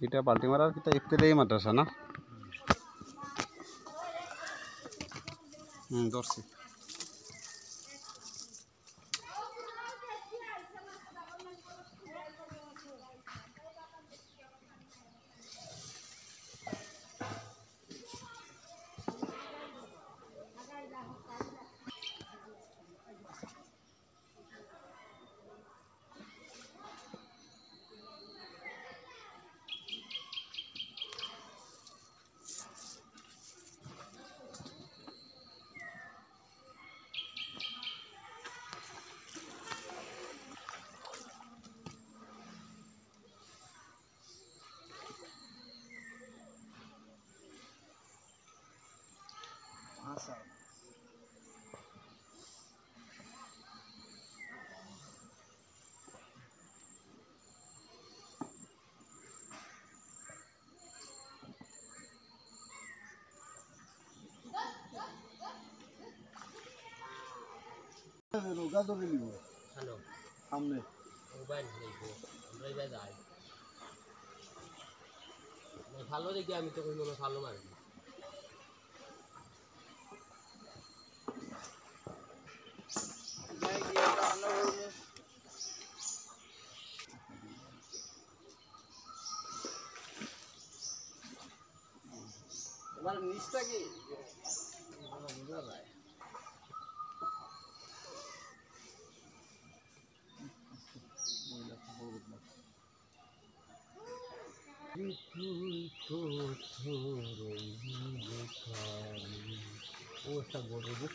এটা পাল্টি মারার কিতা ইফতেদায়ী মাদ্রাসা না? ধরছি। रोगा तो भी नहीं हेलो हमने मोबाइल देखो আমরা এবার যাই ভালো দেখি আমি তো কইলো ভালো মারি मैं गया था अंदर में तुम्हारा निष्ठा की बुझा रहा है ও একটা বড় বুক